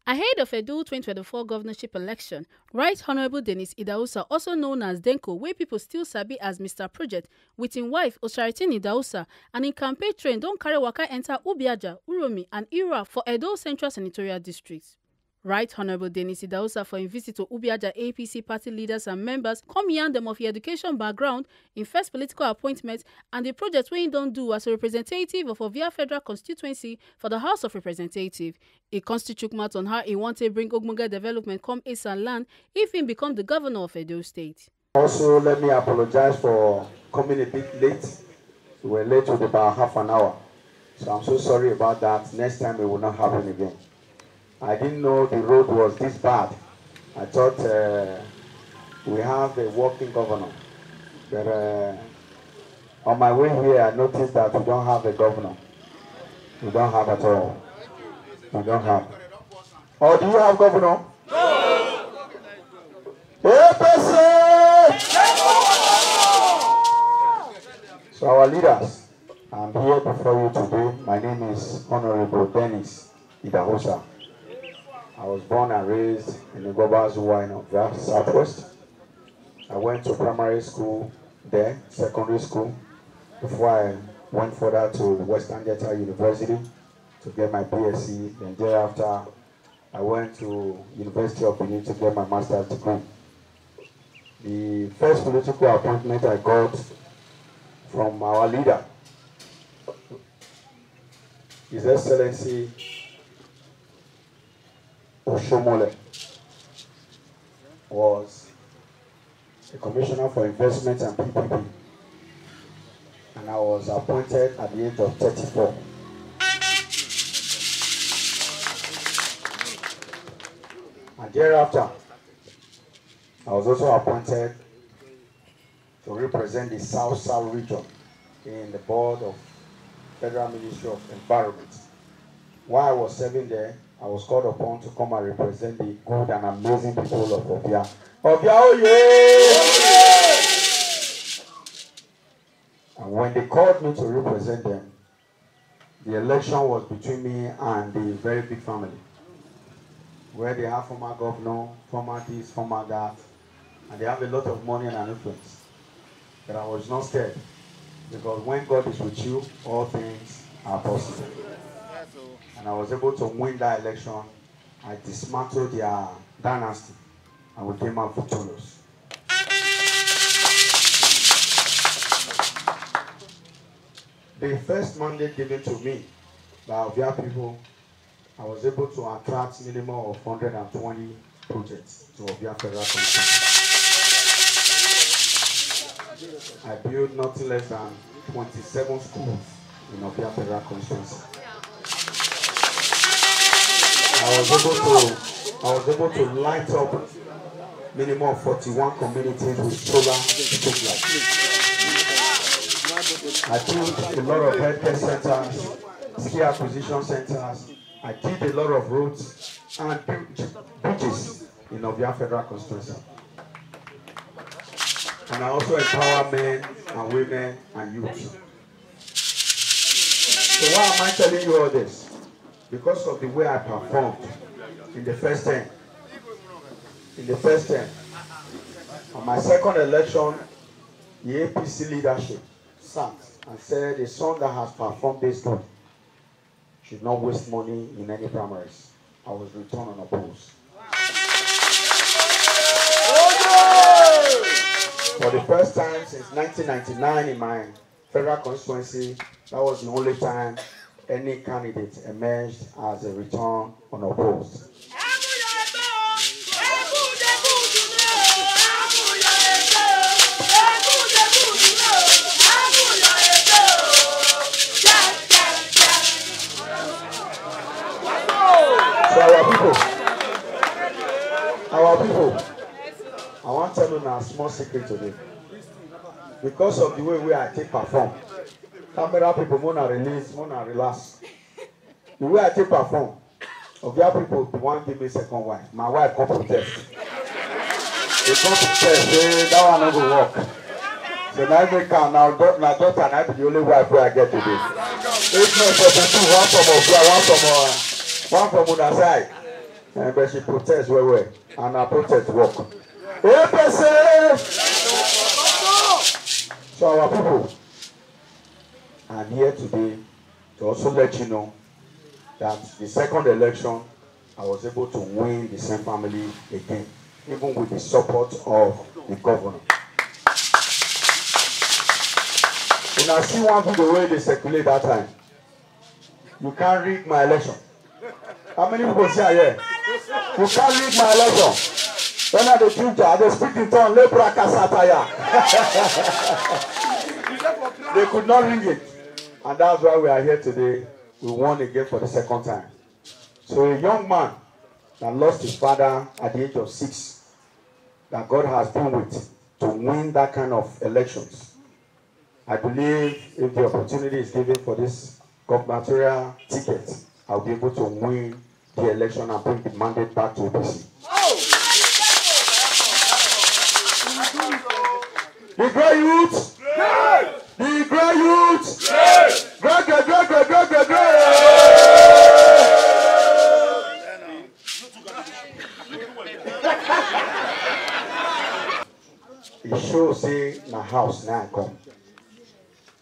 Ahead of Edo 2024 governorship election, Right Honourable Dennis Idahosa, also known as DENCO, wey people still sabi as Mr. Project, with him wife Osaritin Idahosa, and in campaign train don carry waka enter Ubiaja, Uromi and Irrua for Edo Central Senatorial District. Right Honourable Dennis Idahosa, for him visit to Ubiaja, APC party leaders and members come yarn them of his education background, in first political appointment, and the project wey he don do as a representative of Ubiaja Federal Constituency for the House of Representatives. He constitute mouth on how he want to bring Ogmunga development come East and land if he become the governor of Edo State. Also, let me apologize for coming a bit late. We were late with about half an hour. So I'm so sorry about that. Next time it will not happen again. I didn't know the road was this bad. I thought we have a working governor. But on my way here, I noticed that we don't have a governor. We don't have at all. We don't have. Oh, do you have governor? No! APC! So our leaders, I'm here before you today. My name is Honorable Dennis Idahosa. I was born and raised in the Ubiaja in Ubiaja, Southwest. I went to primary school there, secondary school, before I went further to Western Delta University to get my BSc. Then thereafter, I went to University of Benin to get my master's degree. The first political appointment I got from our leader, His Excellency Oshomole, was a commissioner for investment and PPP, and I was appointed at the age of 34. And thereafter, I was also appointed to represent the South region in the board of Federal Ministry of Environment. While I was serving there, I was called upon to come and represent the good and amazing people of Ubiaja. Ubiaja, oh yeah! And when they called me to represent them, the election was between me and the very big family, where they have former governor, former this, former that, and they have a lot of money and influence. But I was not scared, because when God is with you, all things are possible. And I was able to win that election. I dismantled their dynasty, and we came out victorious. The first mandate given to me by Ubiaja people, I was able to attract minimum of 120 projects to Ubiaja Federal Constituency. I built nothing less than 27 schools in Ubiaja Federal Constituency. I was able to light up minimum of 41 communities with solar street lights. I built a lot of healthcare centers, skill acquisition centers. I did a lot of roads and bridges in Ubiaja Federal Constituency. And I also empower men and women and youth. So why am I telling you all this? Because of the way I performed in the first term. In the first term. On my second election, the APC leadership sat and said, a son that has performed this good should not waste money in any primaries. I was returned unopposed. For the first time since 1999 in my federal constituency, that was the only time any candidate emerged as a return unopposed. So our people, I want to tell you now a small secret today. Because of the way I take perform, camera people wanna release, wanna relax. The way I take perform, Ubiaja people want to give me second wife. My wife come protest. They come protest, say that one not go work. So now I make count now, my daughter and I be the only wife where I get today. It's not for two, one from Ubiaja, one from other side. But she protests well, and our protest work. APC! So our people, I'm here today to also let you know that the second election, I was able to win the same family again, even with the support of the governor. When I see one video way they circulate that time, you can't rig my election. How many people say here? You can't rig my election. When I the ginger, they speak in tongue, lepra kasataya. They could not ring it. And that's why we are here today. We won again for the second time. So a young man that lost his father at the age of 6, that God has been with to win that kind of elections. I believe if the opportunity is given for this gubernatorial ticket, I'll be able to win the election and bring the mandate back to APC. The great youth! The great youth! Great! It shows say my house now I come.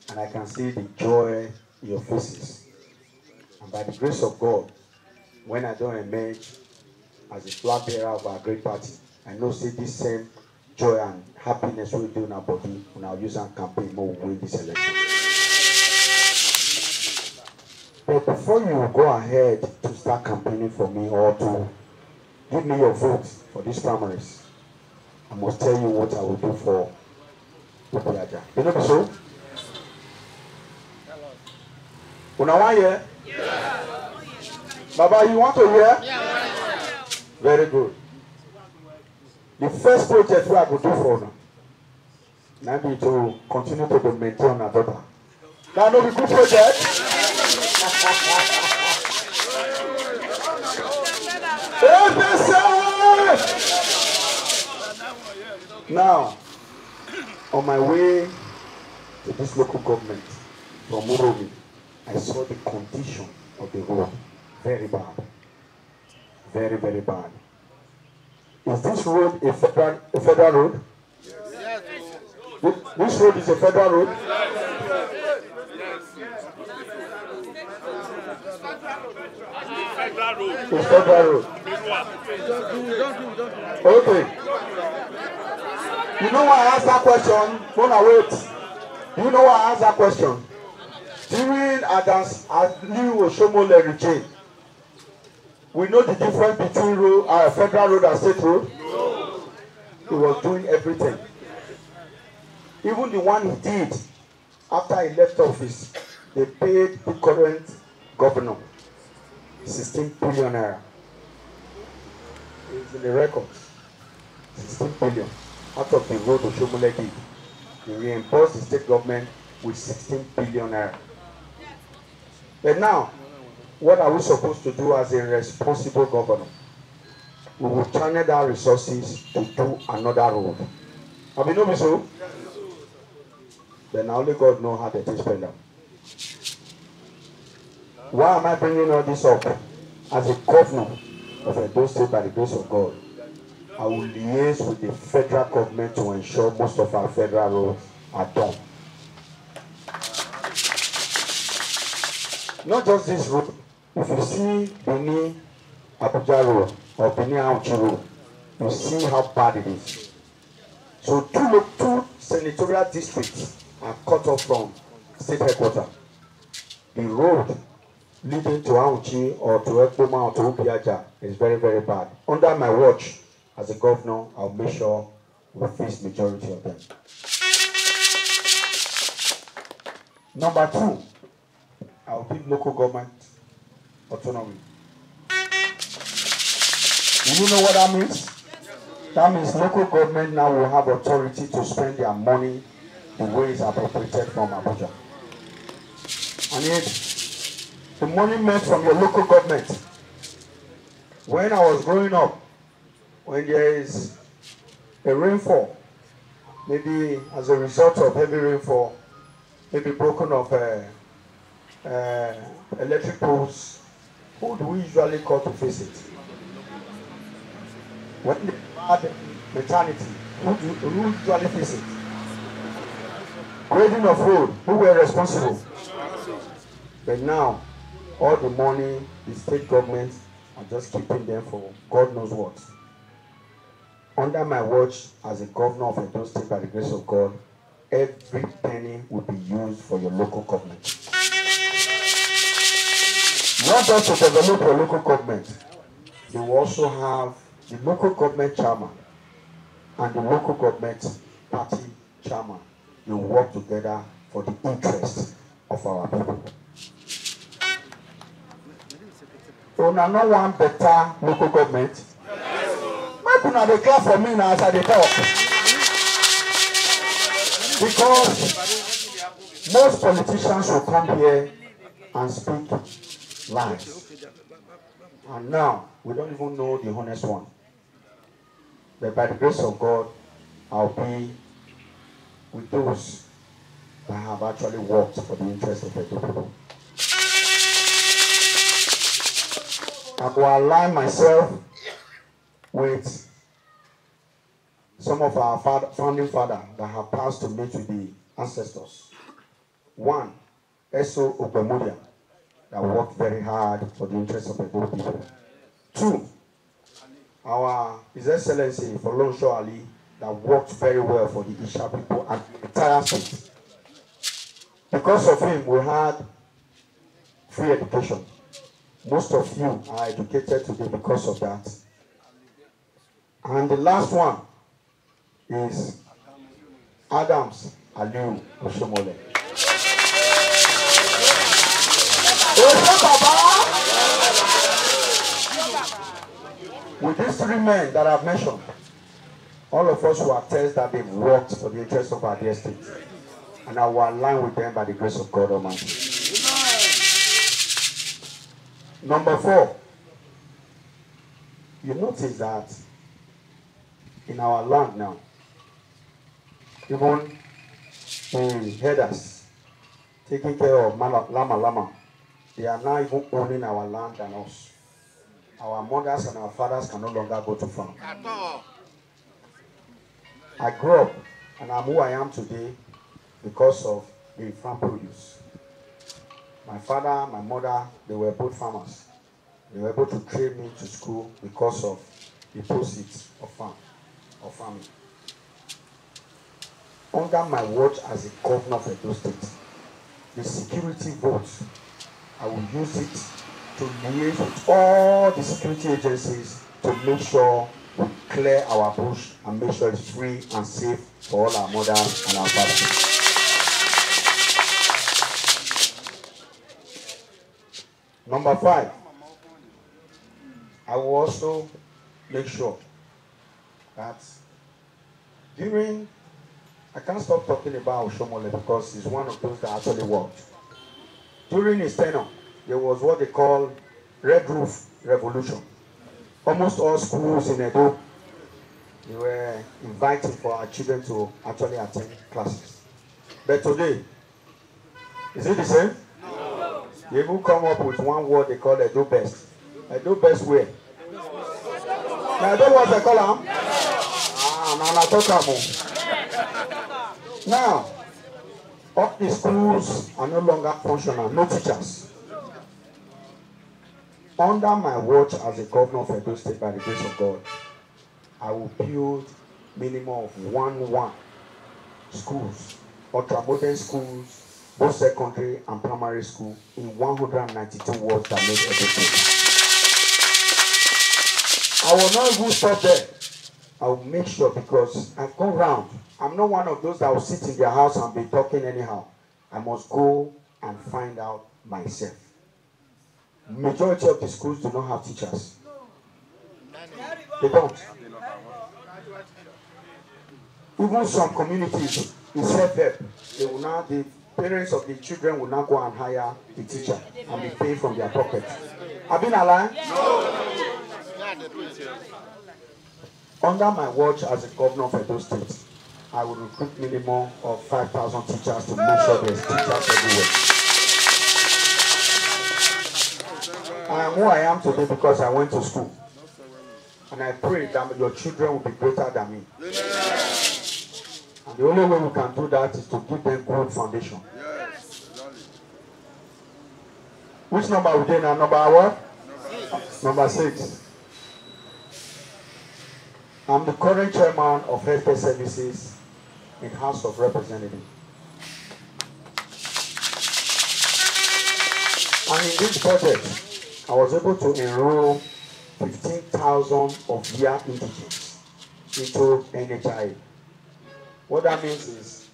And I can see the joy in your faces. And by the grace of God, when I don't emerge as a flag bearer of our great party, I know see this same joy and happiness we do in our body when I use our campaign more win this election. But before you go ahead to start campaigning for me or to give me your vote for these primaries, I must tell you what I will do for Ubiaja. You know so? Una want hear? Yeah. Baba, you want to hear? Yeah. Very good. The first project we are going to do for now, now be to continue to maintain our daughter. That no be good project. Now, on my way to this local government from Uromi, I saw the condition of the road. Very bad. Very, very bad. Is this road a federal road? Yes. This road is a federal road? It's federal road. Okay. You know why I asked that question? Hold on, wait. You know why I asked that question? During Aliu Oshomole regime, we know the difference between federal road and state road. No. He was doing everything. Even the one he did after he left office, they paid the current governor 16 billion naira. It's in the records. 16 billion out of the road Oshomole did. He reimbursed the state government with 16 billion naira. But now, what are we supposed to do as a responsible governor? We will channel our resources to do another road. Have you know so? Then only God knows how to spend them. Why am I bringing all this up? As a governor of Edo State, by the grace of God, I will liaise with the federal government to ensure most of our federal roads are done. Not just this road. If you see Bini Abuja Road or Bini Auchi Road, you see how bad it is. So two senatorial districts are cut off from state headquarters. The road leading to Auchi or to Ekpoma or to Ubiaja is very, very bad. Under my watch as a governor, I'll make sure we face majority of them. Number 2, I'll give local government autonomy. Do you know what that means? That means local government now will have authority to spend their money the way it's appropriated from Abuja. And yet, the money meant from your local government. When I was growing up, when there is a rainfall, maybe as a result of heavy rainfall, maybe broken of electric poles, who do we usually call to fix it? When they had maternity, who usually fix it? Grading of road, who were responsible? But now, all the money, the state government are just keeping them for God knows what. Under my watch as a governor of Edo State, by the grace of God, every penny will be used for your local government. Not just to develop your local government, they will also have the local government chairman and the local government party chairman. They will work together for the interest of our people. So now no one better local government. Why couldn't they clap for me now as I talk? Because most politicians will come here and speak lies. And now we don't even know the honest one. But by the grace of God, I'll be with those that have actually worked for the interest of the people. I will align myself with some of our founding fathers that have passed to meet with the ancestors. One, Eso Obemudia, that worked very hard for the interest of the people. Two, our His Excellency Folonsho Ali, that worked very well for the Isha people and the entire state. Because of him, we had free education. Most of you are educated today because of that. And the last one is Adams Aliu Oshomole. With these three men that I've mentioned, all of us will attest that they've worked for the interest of our dear state. And I will align with them by the grace of God Almighty. Number 4, you notice that in our land now, even the headers taking care of Lama, they are now even owning our land than us. Our mothers and our fathers can no longer go to farm. I grew up and I'm who I am today because of the farm produce. My father, my mother, they were both farmers. They were able to train me to school because of the proceeds of farming. Under my watch as a governor of Edo State, the security votes, I will use it to liaise with all the security agencies to make sure we clear our bush and make sure it's free and safe for all our mothers and our fathers. Number 5, I will also make sure that I can't stop talking about Oshomole because he's one of those that actually worked. During his tenure, there was what they call Red Roof Revolution. Almost all schools in Edo, they were inviting for our children to actually attend classes. But today, is it the same? No. They even come up with one word they call Edo Best. Edo Best where? Now, Edo what they call them? Now, all the schools are no longer functional, no teachers. Under my watch as a governor of Edo State, by the grace of God, I will build minimum of 1 schools, ultra-modern schools, both secondary and primary school, in 192 wards that make Edo State. I will not even stop there. I will make sure, because I've gone round. I'm not one of those that will sit in their house and be talking anyhow. I must go and find out myself. Majority of the schools do not have teachers. They don't. Even some communities in self-help, the parents of the children will not go and hire a teacher and be paid from their pocket. Have you been alive? No. Under my watch as a governor of Edo State, I will recruit minimum of 5,000 teachers to make sure there's teachers everywhere. I am who I am today because I went to school. And I pray that your children will be greater than me. And the only way we can do that is to give them good foundation. Which number we get now? Number what? Number 6. I'm the current chairman of Healthcare Services in House of Representatives. And in this project, I was able to enroll 15,000 of their indigents into NHI. What that means is,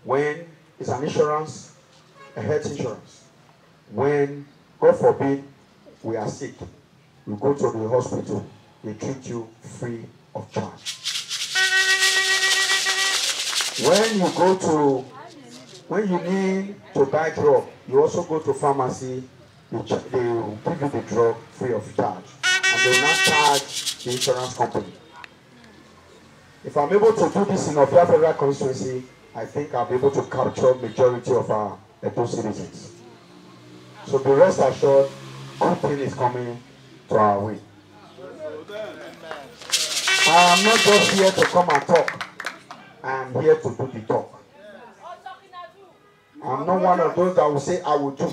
when it's an insurance, a health insurance, when, God forbid, we are sick, we go to the hospital, they treat you free of charge. When you need to buy drug, you also go to pharmacy, they will give you the drug free of charge. And they will not charge the insurance company. If I'm able to do this in Ubiaja Federal Constituency, I think I'll be able to capture majority of our Edo citizens. So be rest assured, good thing is coming to our way. I am not just here to come and talk. I am here to do the talk. I'm not one of those that will say I will do.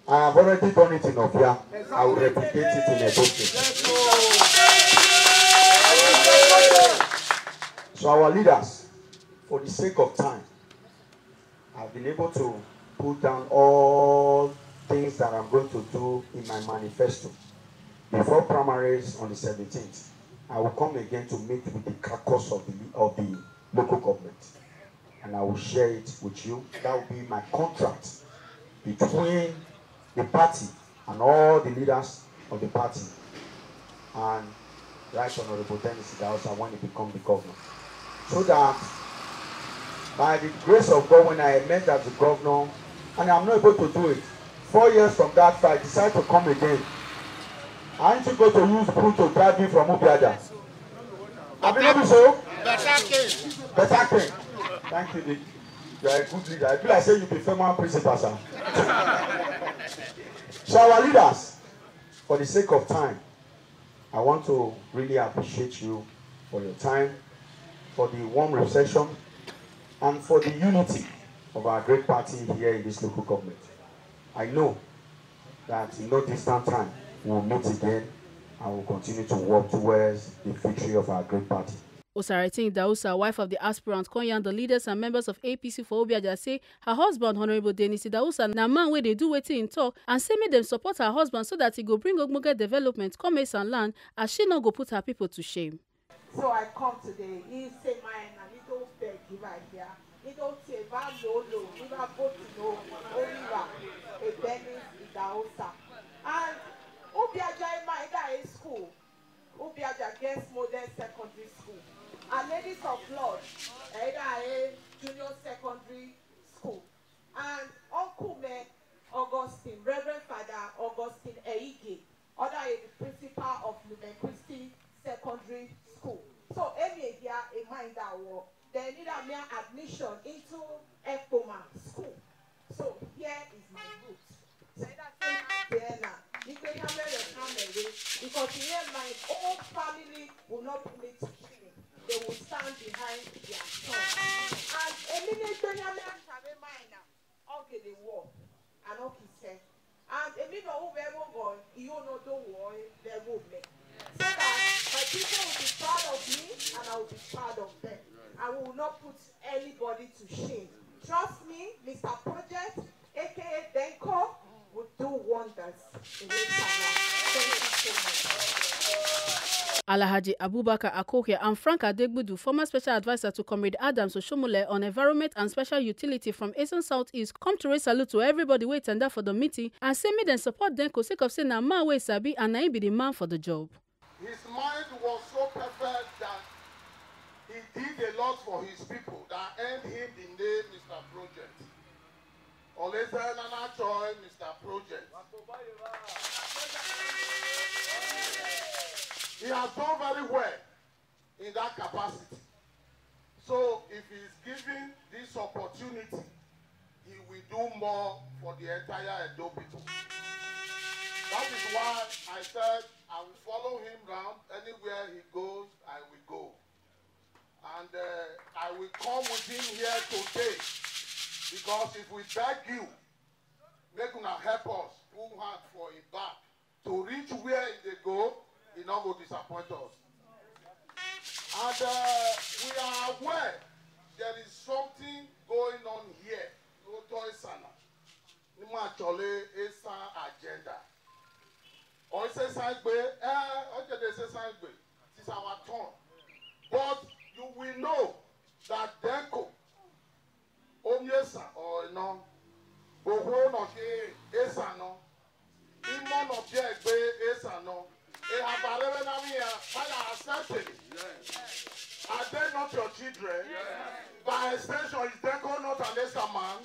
I have already done it in Ubiaja. I will replicate it in Edo State. So our leaders, for the sake of time, I've been able to put down all things that I'm going to do in my manifesto. Before primaries on the 17th, I will come again to meet with the caucus of the local government. And I will share it with you. That will be my contract between the party and all the leaders of the party and Right Honorable Dennis Idahosa when he becomes the governor. So that by the grace of God, when I met as the governor, and I'm not able to do it, 4 years from that, I decided to come again. I need to go to use pool to drive me from Ubiaja. Have you not so? Better king. Thank you, Dick. You are a good leader. I feel like saying you be former principal, sir. So our leaders, for the sake of time, I want to really appreciate you for your time, for the warm reception, and for the unity of our great party here in this local government. I know that in no distant time, we will meet again and will continue to work towards the victory of our great party. Osaratin Idahosa, wife of the aspirant, Konyan, the leaders and members of APC for Ubiaja, say her husband, Honorable Dennis Idahosa, na man where they do wetin in talk, and say make them support her husband so that he go bring ogbonge development, commerce and land, as she not go put her people to shame. So I come today, he say mine and he don't beg you right here. He don't say va no, he va go to no, Oriva, a Dennis Idahosa. And Ubiaja Maida is school. Ubiaja Guest Modern Secondary School. And Ladies of Lord, Ida Junior Secondary School. And Uncle Me Augustine, Reverend Father Augustine Eige, other is the principal of Lumen Christi Secondary School. So any here a mind that war, they need a mere admission into Ekpoma School. So here is my route. So that's there now. Because here my own family will not permit to shame. They will stand behind their son. And a minute when you have a minor, okay, the war. And okay, say. And a minute whoever going, you know, don't worry, they will make. So that my people will be proud of me and I will be proud of them. I will not put anybody to shame. Trust me, Mr. Project, aka DENCO, will do wonders in this time. Thank you so much. Alhaji Abubakar Akokia and Frank Adegbudu, former special advisor to Comrade Adams Oshomole on environment and special utility from Edo Southeast, come to raise salute to everybody wait and for the meeting and say me then support DENCO sake of saying na man wey sabi and na be the man for the job. His mind was so perfect that he did a lot for his people that earned him the name Mr. Project. Olesen Anachoy, Mr. Project. He has done very well in that capacity. So if he is given this opportunity, he will do more for the entire Edo people. That is why I said I will follow him round anywhere he I will come with him here today. Because if we beg you, make una help us, pull hard for him back. To reach where they go, he not go disappoint us. And we are aware there is something going on here. No choice, Nimachole is an agenda. Or say Sangbe, it's our turn. But you will know that DENCO, Omiesa or no, Boho no Esano, Imon of Jegbe Esano, they have a revenue by accepting. Are they not your children? By extension, is DENCO not an Esa man?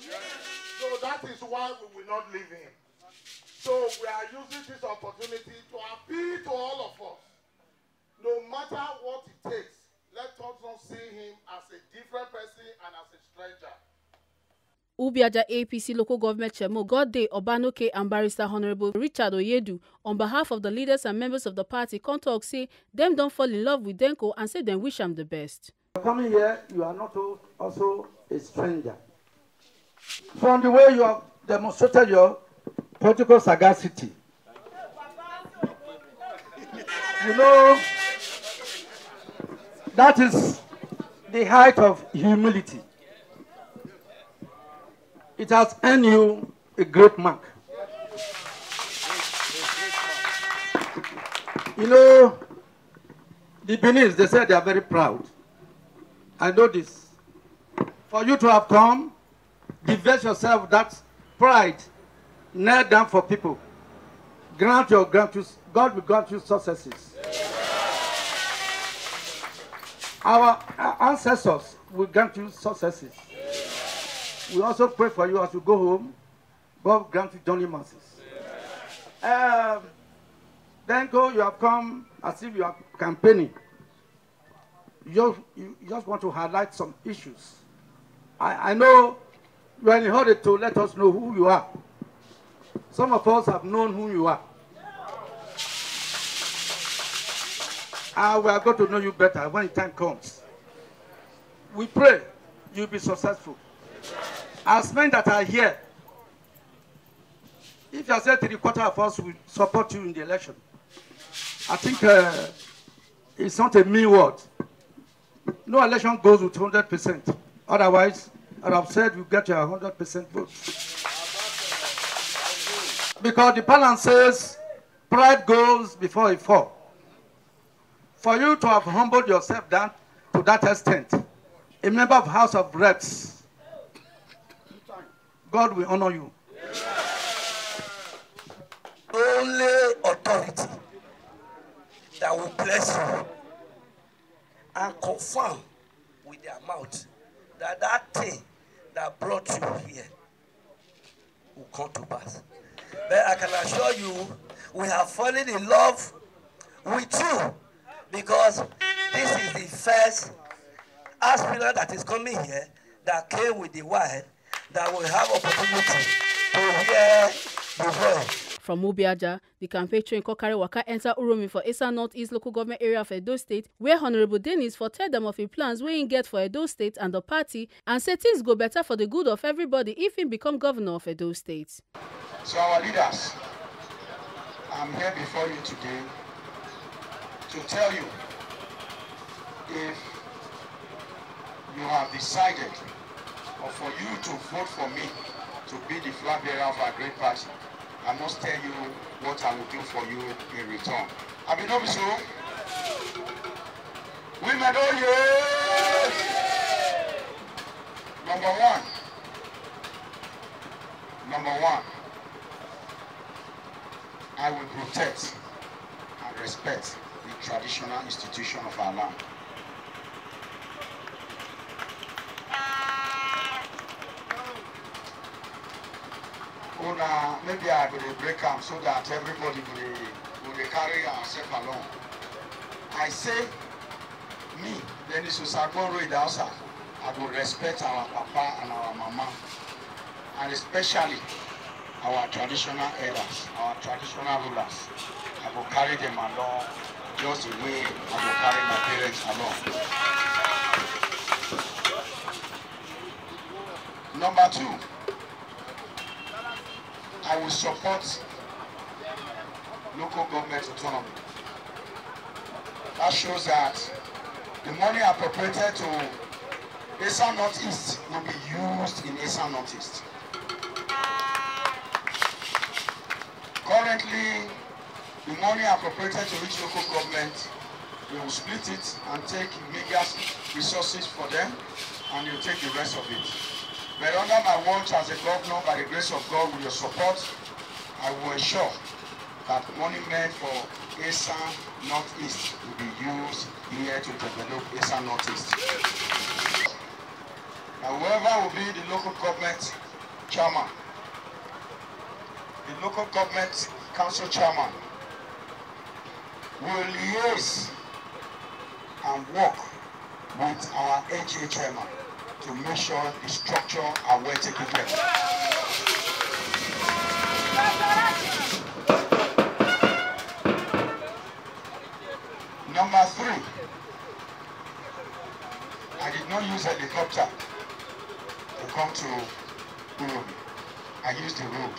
So that is why we will not leave him. So we are using this opportunity to appeal to all of us. No matter what it takes, let us not see him as a different person and as a stranger. Ubiaja APC local government chairman Godday Obanoke and Barrister Honorable Richard Oyedu, on behalf of the leaders and members of the party, come talk say them don't fall in love with DENCO and say them wish him the best. Coming here, you are not also a stranger. From the way you have demonstrated your political sagacity, you know, that is the height of humility. It has earned you a great mark. You know, the Beninese, they say they are very proud. I know this. For you to have come, divest yourself that pride, kneel down for people. God will grant you successes. Our ancestors will grant you successes. We also pray for you as you go home. God grant you journey mercies. DENCO, you have come as if you are campaigning. You just want to highlight some issues. I know you are in a hurry to let us know who you are. Some of us have known who you are. We are going to know you better when the time comes. We pray you'll be successful. As men that are here, if you say 3/4 of us will support you in the election, I think it's not a mean word. No election goes with 100%. Otherwise, I have said you get your 100% vote. Because the balance says pride goes before a fall. For you to have humbled yourself down to that extent, a member of House of Reps, God will honor you. Only authority that will bless you and confirm with their mouth that that thing that brought you here will come to pass. But I can assure you, we have fallen in love with you because this is the first aspirant that is coming here that came with the word that will have opportunity to hear the voice. From Ubiaja, the campaign train Kokare Waka enter Uromi for Esa Northeast local government area of Edo State, where Honorable Dennis for tell them of his plans where he get for Edo State and the party, and say things go better for the good of everybody if he become governor of Edo State. So our leaders, I'm here before you today to tell you, if you have decided, or for you to vote for me to be the flag bearer of our great party, I must tell you what I will do for you in return. I mean, so, women, oh yes! Number one, I will protect and respect the traditional institution of our land. Maybe I will break them so that everybody will carry ourselves along. I say, me, Dennis Idahosa, I will respect our papa and our mama, and especially our traditional elders, our traditional rulers. I will carry them along just the way I will carry my parents along. Number two, I will support local government autonomy. That shows that the money appropriated to Esan Northeast will be used in Esan Northeast. Currently, the money appropriated to each local government, they will split it and take meager resources for them, and they'll take the rest of it. But under my watch as a governor, by the grace of God, with your support, I will ensure that money meant for Esan Northeast will be used here to develop Esan Northeast. Now, whoever will be the local government chairman, the local government council chairman, will liaise and work with our HA chairman to make sure the structure are well taken care of. Number three, I did not use a helicopter to come to Uromi. I used the road.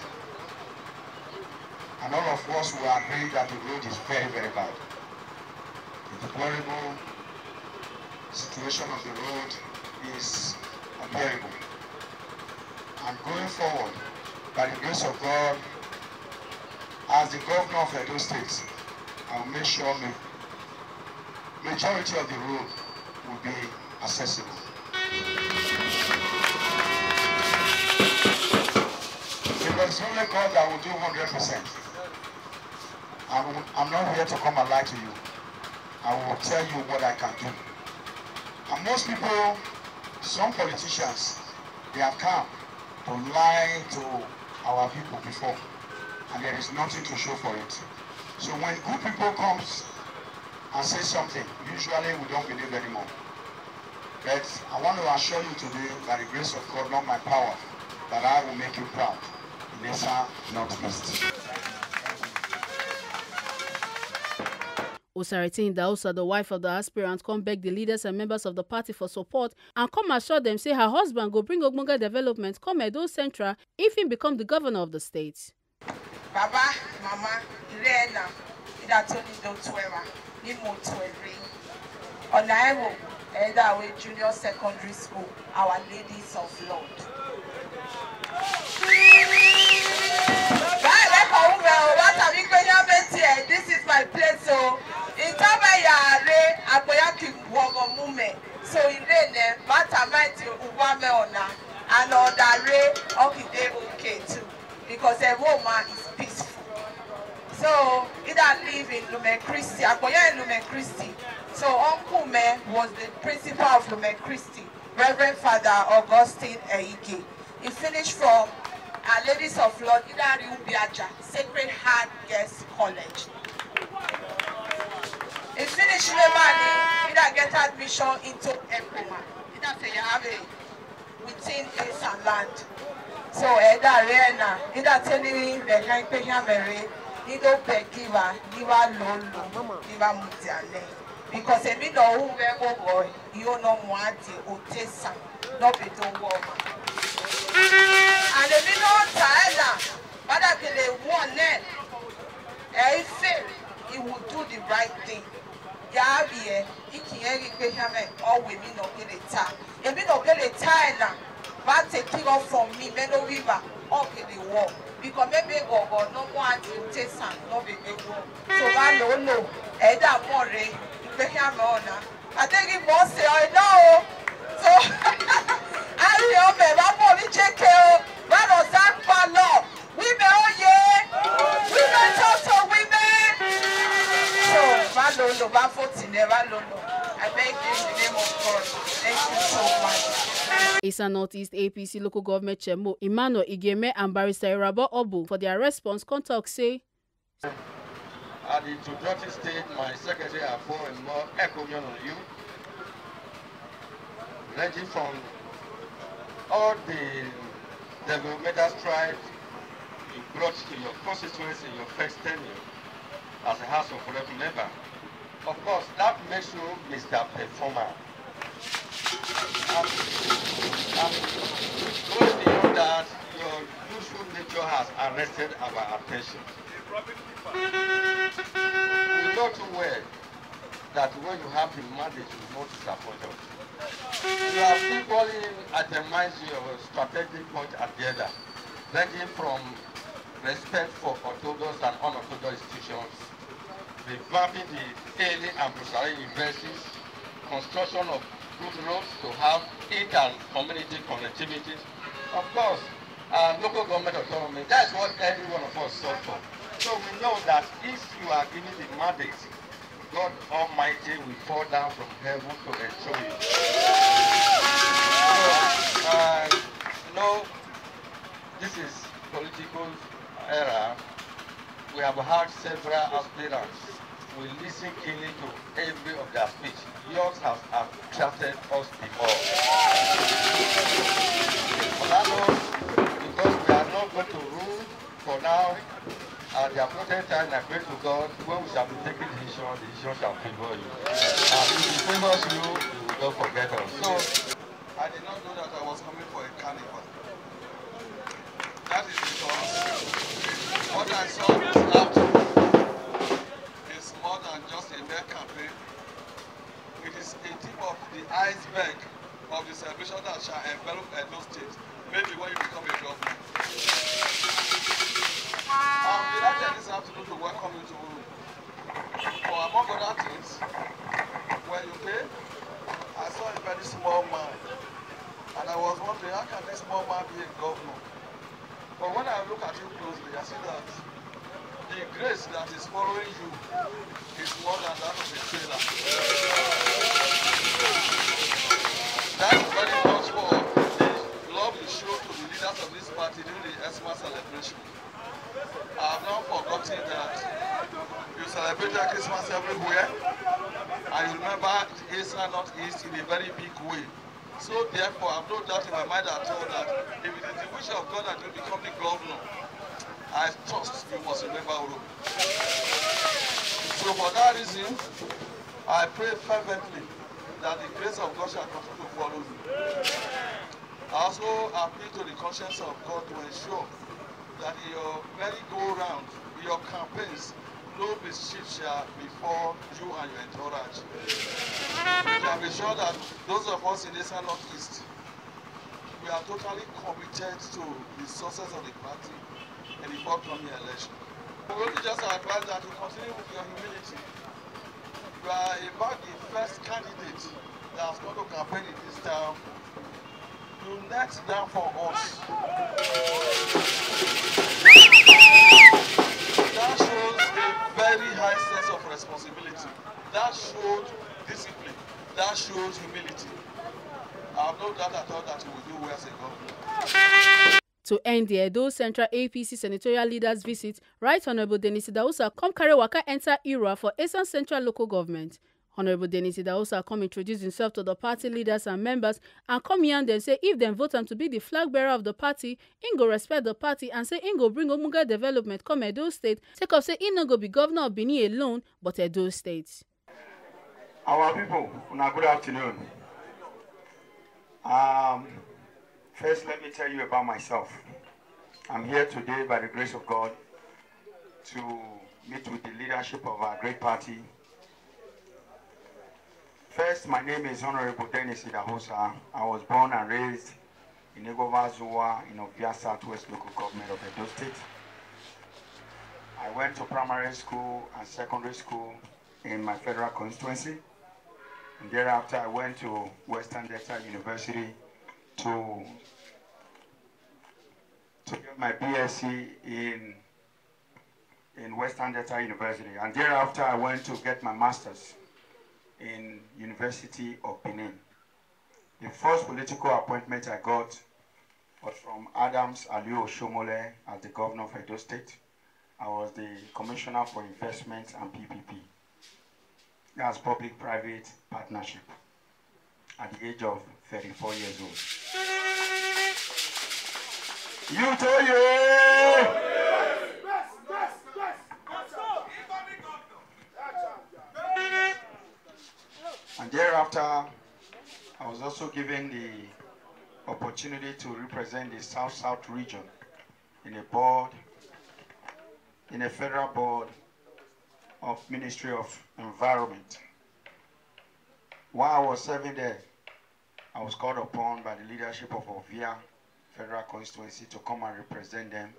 And all of us will agree that the road is very, very bad. The deplorable situation of the road is unbearable. And going forward, by the grace of God, as the governor of Edo State, I will make sure the majority of the road will be accessible. Because it's only God that will do 100%. I'm not here to come and lie to you. I will tell you what I can do. And most people, some politicians, they have come to lie to our people before, and there is nothing to show for it. So when good people comes and say something, usually we don't believe anymore. But I want to assure you today, by the grace of God, not my power, that I will make you proud in Esan Northeast. Osarity Idahosa, the wife of the aspirant, come beg the leaders and members of the party for support and come assure them say her husband go bring ogbonge development come Edo Central if he become the governor of the state. Baba, Mama, Irena, Idatoni Dotwera, Nimo Tweri, Onaiwo, Edawe Junior Secondary School, Our Ladies of Lord. This is my place, so in Tabayare, Aboyaki Wogo Mume, so Irene, Matamati Uwame Ona, and Odare, okay, okay too, because a woman is peaceful. So, either live in Lumen Christi, Aboya in Lumen Christi. So, Uncle Me was the principal of Lumen Christi, Reverend Father Augustine Eige. He finished from Our Ladies of Lord, Ubiaja, Sacred Heart Girls College. He finished Lemani, he get admission into Irrua. Within Esan land. So Eda Rena, Ida telling me the Hank Mary, Nido Pekiva, Niva Lolo, Niva Mutiane. Because a middle who boy, you know Mwati, Otesa, no beto woman. And the middle Taela, but I can one net. I feel he would do the right thing. Yavie, Iki Behame, all women no get a tie. A bit of a tie now, but take it off from me, Meno River, up in the war. Because maybe go no one to take some, no big war. So I don't know, Eda More, Behame. I think it was say, I know. So I remember, I'm only checking, but on that law. Women, oh yeah! Women talk to women! So, I beg you in the name of God. Thank you so much. Esan Northeast APC local government chairman Emmanuel Igeme and Barrister Irrua Obu for their response contact say. At the Introductory State, my secretary have and more echo on you, ranging from all the developmental strides you brought to your constituency in your first tenure as a House of Rep member. Of course, that makes you Mr. Performer. going beyond that, your useful nature has arrested our attention. We know too well that when you have the mandate, you will not disappoint us. You have equally itemized your strategic point agenda, ranging from respect for orthodox and unorthodox institutions, revamping the early and post-secondary universities, construction of good roads to have inter and community connectivity. Of course, local government autonomy, that's what every one of us sought for. So we know that if you are given the mandate, God Almighty will fall down from heaven to ensure you. So, this is political era. We have had several aspirants. We listen keenly to every of their speech. Yours has attracted us before. Because we are not going to rule for now, at the appointed time, I pray to God, when we shall be taking the decision shall favor you. And if it favors you, you will not forget us. So, I did not know that I was coming for a carnival. That is because what I saw this afternoon is more than just a mere campaign. It is a tip of the iceberg of the celebration that shall envelop Edo State, maybe when you become a governor. I'm delighted this afternoon to welcome you to Uromi. For among other things, when you came, I saw a very small man. And I was wondering, how can this small man be a governor? But when I look at you closely, I see that the grace that is following you is more than that of a sailor. That is very much for the love you show to the leaders of this party during the Xmas celebration. I have not forgotten that you celebrated Christmas everywhere, and you remember East Northeast in a very big way. So therefore, I have no doubt in my mind at all that if it is the wish of God that you become the governor, I trust you must remember Uromi. So for that reason, I pray fervently that the grace of God shall continue to follow you. I also appeal to the conscience of God to ensure that in your merry-go-round, in your campaigns, no mischief shall befall you and your entourage. You can be sure that those of us in Eastern Northeast, we are totally committed to the success of the party in the forthcoming election. We will just advise that you continue with your humility. You are about the first candidate that has gone to campaign in this town. You net down for us. That shows a very high sense of responsibility. That showed discipline. That shows humility. I have no doubt at all that you will do well as a governor. To end the Edo Central APC senatorial leaders visit, Right Honorable Dennis Idahosa come carry waka enter Irrua for Edo Central local government. Honorable Dennis Idahosa come introduce himself to the party leaders and members and come here and then say if them vote him to be the flag bearer of the party, he go respect the party and say he go bring omuga development come Edo State. Take off say he no go be governor of Benin alone, but Edo State. Our people, good afternoon. First, let me tell you about myself. I'm here today by the grace of God to meet with the leadership of our great party. First, my name is Honorable Dennis Idahosa. I was born and raised in Idahosa in Ubiaja Southwest local government of Edo State. I went to primary school and secondary school in my federal constituency. And thereafter, I went to Western Delta University to get my BSc in Western Delta University. And thereafter, I went to get my master's in University of Benin. The first political appointment I got was from Adams Aliu Oshomole as the governor of Edo State. I was the commissioner for investment and PPP. That's public-private partnership at the age of 34 years old. You told you! And thereafter, I was also given the opportunity to represent the South-South region in a federal board of Ministry of Environment. While I was serving there, I was called upon by the leadership of Ubiaja Federal Constituency to come and represent them.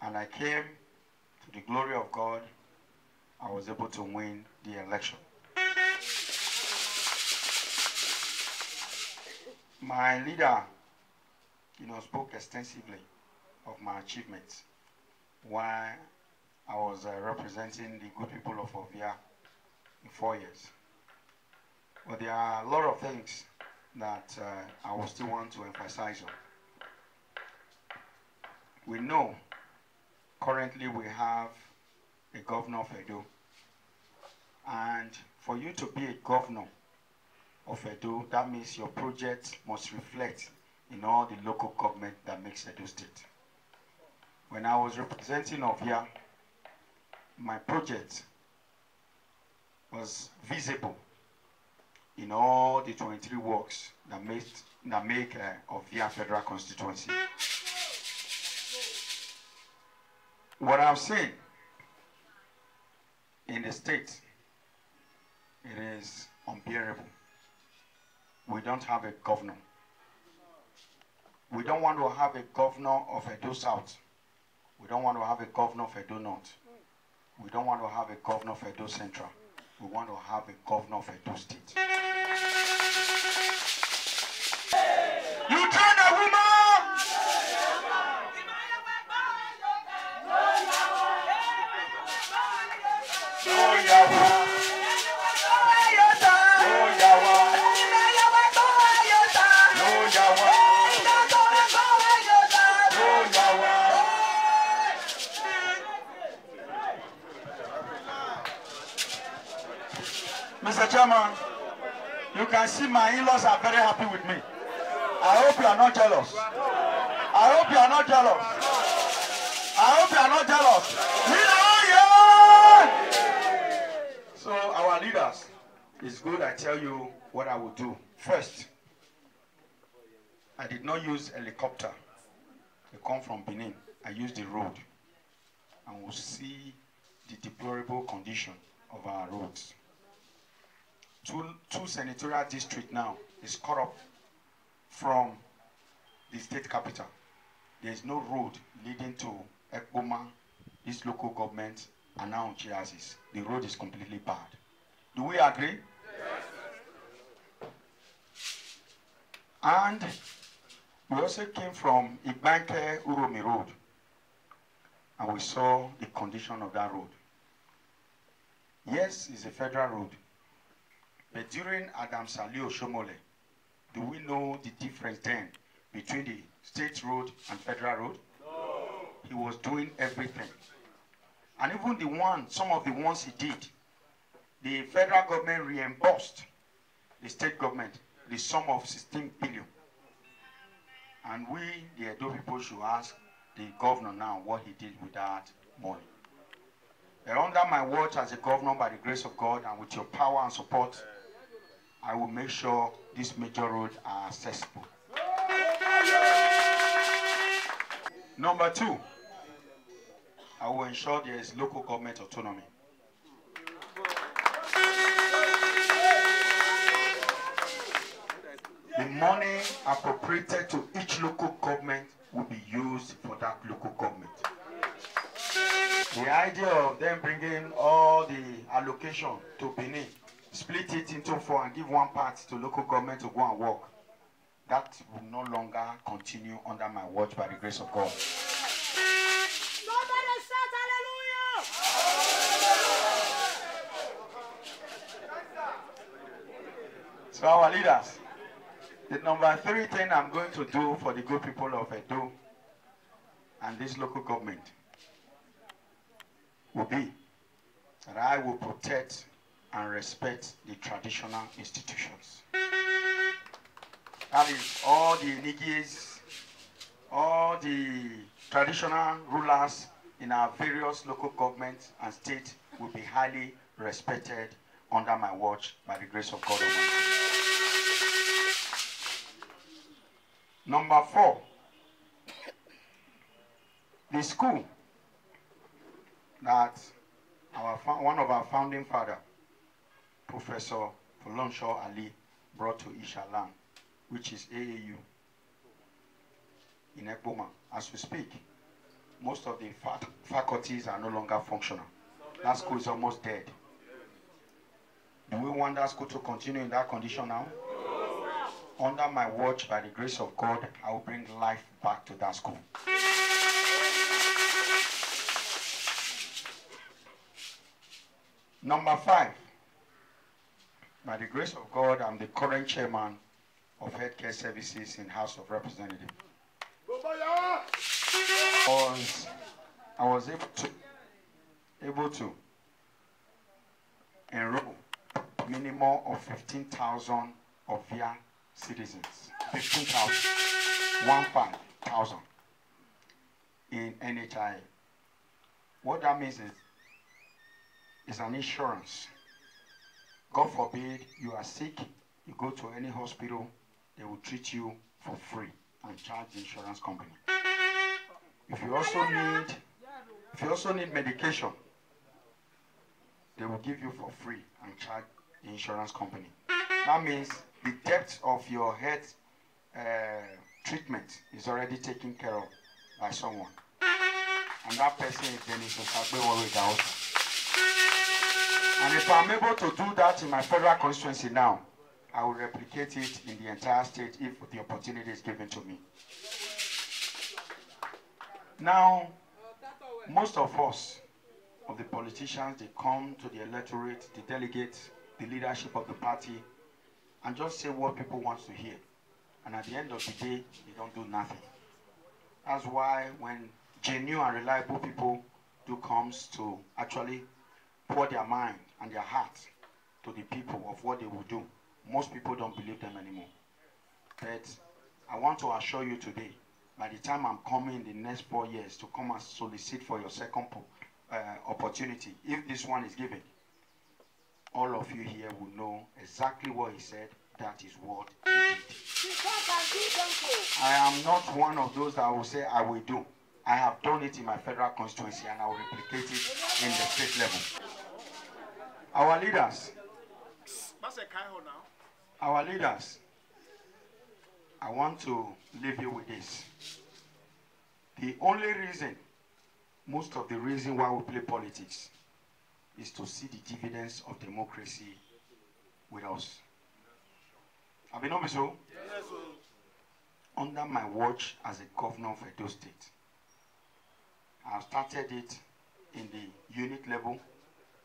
And I came, to the glory of God, I was able to win the election. My leader, spoke extensively of my achievements while I was representing the good people of Ubiaja in 4 years. But there are a lot of things that I will still want to emphasize on. We know currently we have a governor of Edo, and for you to be a governor of Edo, that means your project must reflect in all the local government that makes Edo State. When I was representing Ubiaja, my project was visible in all the 23 works that make Ubiaja Federal Constituency. What I'm saying in the state, it is unbearable. We don't have a governor. We don't want to have a governor of Edo South. We don't want to have a governor of Edo North. We don't want to have a governor of Edo Central. We want to have a governor of Edo State. You turn a woman! Mr. Chairman, you can see my in-laws are very happy with me. I hope you are not jealous. I hope you are not jealous. I hope you are not jealous. So our leaders, it's good I tell you what I will do. First, I did not use helicopter. They come from Benin. I used the road. And we'll see the deplorable condition of our roads. Two senatorial districts now is cut off from the state capital. There is no road leading to Ekboma, this local government, and now Chiasis. The road is completely bad. Do we agree? Yes. And we also came from Ibanke Uromi Road, and we saw the condition of that road. Yes, it's a federal road. But during Adam Salio Shomole, do we know the difference then between the state road and federal road? No. He was doing everything. And even some of the ones he did, the federal government reimbursed the state government the sum of 16 billion. And we, the Edo people, should ask the governor now what he did with that money. Under my watch as a governor, by the grace of God and with your power and support, I will make sure these major roads are accessible. Number two, I will ensure there is local government autonomy. The money appropriated to each local government will be used for that local government. The idea of them bringing all the allocation to Benin, split it into 4 and give one part to local government to go and work, that will no longer continue under my watch by the grace of God. Somebody shout hallelujah! So our leaders, the number 3 thing I'm going to do for the good people of Edo and this local government will be that I will protect and respect the traditional institutions. That is, all the Nigis, all the traditional rulers in our various local governments and states will be highly respected under my watch by the grace of God Almighty. Number 4, the school that one of our founding father, Professor Folonshaw Ali, brought to Ishaland, which is AAU in Ekboma. As we speak, most of the faculties are no longer functional. That school is almost dead. Do we want that school to continue in that condition now? Under my watch, by the grace of God, I will bring life back to that school. Number 5, by the grace of God, I'm the current chairman of Healthcare Services in House of Representatives. I was able to enroll minimum of 15,000 of young citizens, 15,000 in NHI. What that means is an insurance. God forbid you are sick, you go to any hospital, they will treat you for free and charge the insurance company. If you also need medication, they will give you for free and charge the insurance company. That means the depth of your health treatment is already taken care of by someone. And that person is Idahosa. And if I'm able to do that in my federal constituency now, I will replicate it in the entire state if the opportunity is given to me. Now, most of us, of the politicians, they come to the electorate, the delegates, the leadership of the party, and just say what people want to hear. And at the end of the day, they don't do nothing. That's why when genuine and reliable people do comes to actually pour their mind and their heart to the people of what they will do, most people don't believe them anymore. But I want to assure you today, by the time I'm coming in the next 4 years to come and solicit for your second opportunity, if this one is given, all of you here will know exactly what he said. That is what he did. I am not one of those that will say I will do. I have done it in my federal constituency and I will replicate it in the state level. Our leaders, I want to leave you with this. The only reason, most of the reason why we play politics is to see the dividends of democracy with us. Have you known so? Yes, sir. Under my watch as a governor of Edo State, I have started it in the unit level,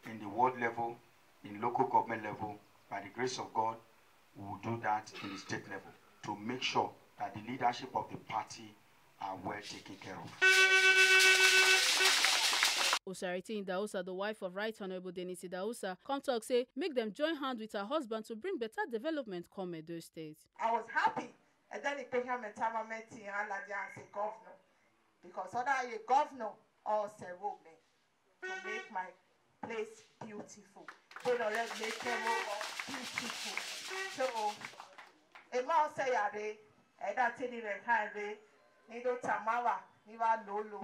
in the ward level, in local government level. By the grace of God, we will do that in the state level to make sure that the leadership of the party are well taken care of. Osarity Idahosa, the wife of Right Honorable Dennis Idahosa, come talk say make them join hand with her husband to bring better development come Edo State. I was happy, and then he paid him a time I met him as a governor, because other a governor also will me to make my place beautiful. They don't let make them beautiful. So, a mouse say a day, and that's in the highway. Nido Tamawa, Niva Lolo.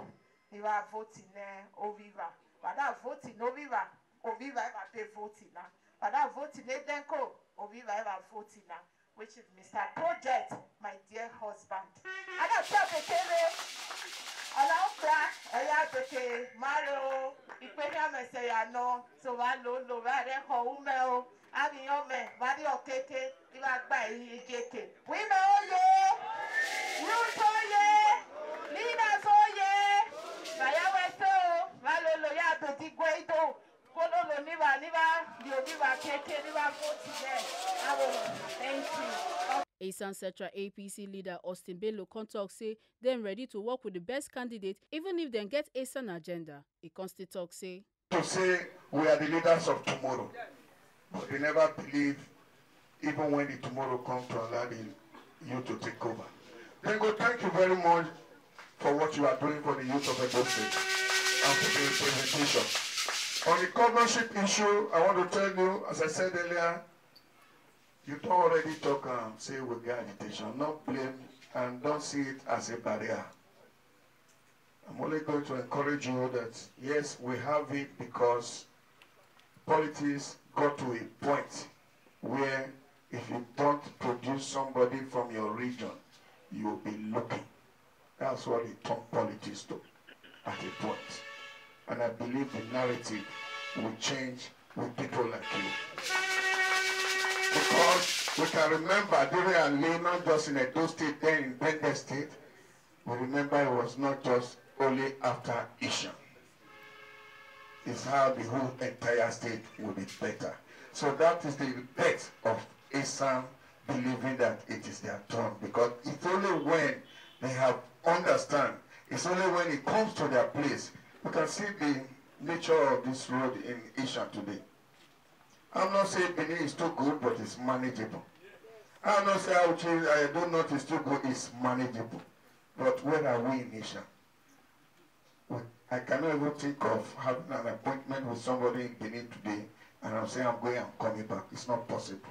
Niva voting Oviva. But that voting Oviva, Oviva ever pay voting now. But that voting DENCO, Oviva ever voting now, which is Mr. Project, my dear husband. And that's what they say. Alaupra, Ayabeke, Mario, Iperia Messiah, no, so I know, Vare, Homeo, Aviome, Vario Keke, Iva Jeke. We know you, Ruto ye, Lina so ye. Edo Central APC leader Austin Bello talk say them ready to work with the best candidate even if they get ASAN agenda. He constantly talk say to say we are the leaders of tomorrow, but they never believe even when the tomorrow comes to allow you to take over. Then go, thank you very much for what you are doing for the youth of Edo State and for the presentation. On the governorship issue, I want to tell you, as I said earlier, you don't already talk and say we get agitation. Not blame and don't see it as a barrier. I'm only going to encourage you that, yes, we have it because politics got to a point where if you don't produce somebody from your region, you'll be looking. That's what it turned politics to at a point. And I believe the narrative will change with people like you. Because we can remember during Ali, not just in Edo State, then in Bende State, we remember it was not just only after Isha. It's how the whole entire state will be better. So that is the bet of Islam believing that it is their turn. Because it's only when they have understand, it's only when it comes to their place. You can see the nature of this road in Isha today. I'm not saying Benin is too good, but it's manageable. I'm not saying I don't know if it's too good, it's manageable. But where are we in Isha? I cannot even think of having an appointment with somebody in Benin today, and I'm saying I'm going, I'm coming back. It's not possible.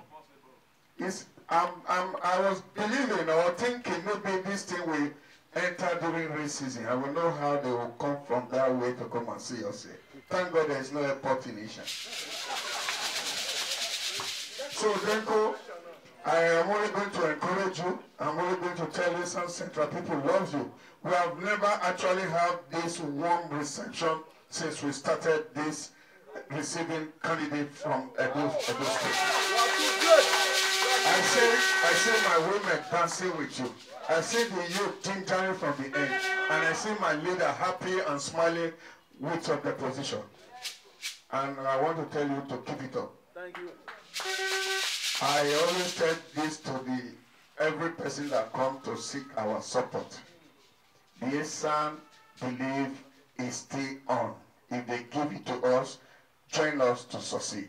I was believing or thinking maybe this thing will enter during race season. I will know how they will come from that way to come and see us here. Thank God there is no airport in Isha. So, DENCO, I am only going to encourage you. I'm only going to tell you some Central people love you. We have never actually had this warm reception since we started this receiving candidates from Edo State. I see my women dancing with you. I see the youth tinkering from the end. And I see my leader happy and smiling with your deposition. And I want to tell you to keep it up. Thank you. I always tell this to every person that comes to seek our support. The Esan belief is still on. If they give it to us, join us to succeed.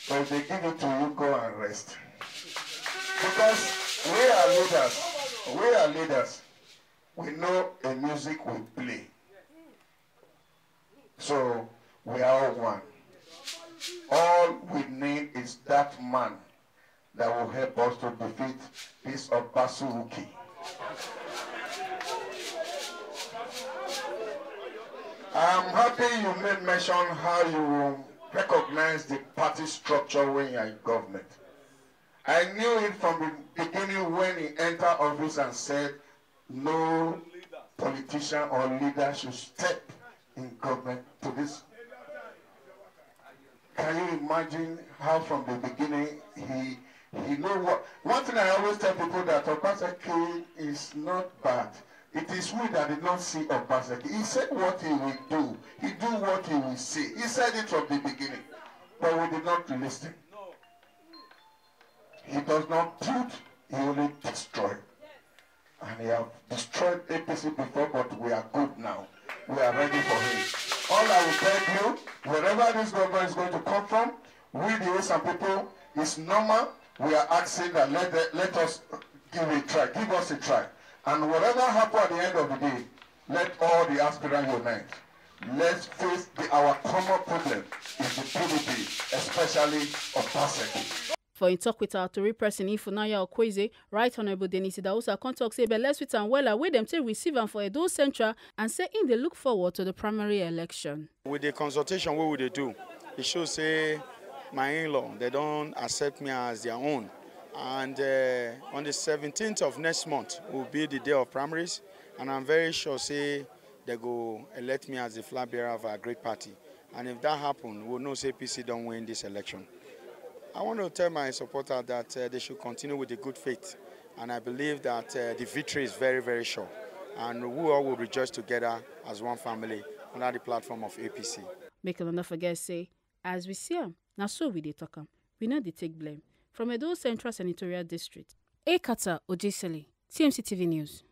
But if they give it to you, go and rest. Because we are leaders. We are leaders. We know a music will play. So we are all one. All we need is that man that will help us to defeat this Obasuuki. I'm happy you made mention how you recognize the party structure when you're in government. I knew it from the beginning when he entered office and said no politician or leader should step in government to this. Can you imagine how from the beginning he know what? One thing I always tell people that Obaseki is not bad. It is we that did not see Obaseki. He said what he will do. He do what he will say. He said it from the beginning. But we did not listen. He does not build, he only destroys. And he has destroyed APC before, but we are good now. We are ready for him. All I will beg you, wherever this government is going to come from, we the Esan people, is normal. We are asking that let us give it a try. Give us a try. And whatever happens at the end of the day, let all the aspirants unite. Let's face our common problem is the PDP, especially Obaseki. For in talk with our Tory person Ifunanya Okweze, Right Honourable Denis Idahosa come talk say let's with and well away them take receive am for Edo Central and say in they look forward to the primary election. With the consultation, what would they do? It should say my in-law, they don't accept me as their own. And on the 17th of next month will be the day of primaries, and I'm very sure say they go elect me as the flag bearer of a great party. And if that happens, we'll know say APC don't win this election. I want to tell my supporters that they should continue with the good faith, and I believe that the victory is very, very sure. And we all will rejoice together as one family under the platform of APC. Make another forget say, as we see them, now so we dey talk am. We know they take blame. From Edo Central Senatorial District, Ekata Ojesele, TMC TV News.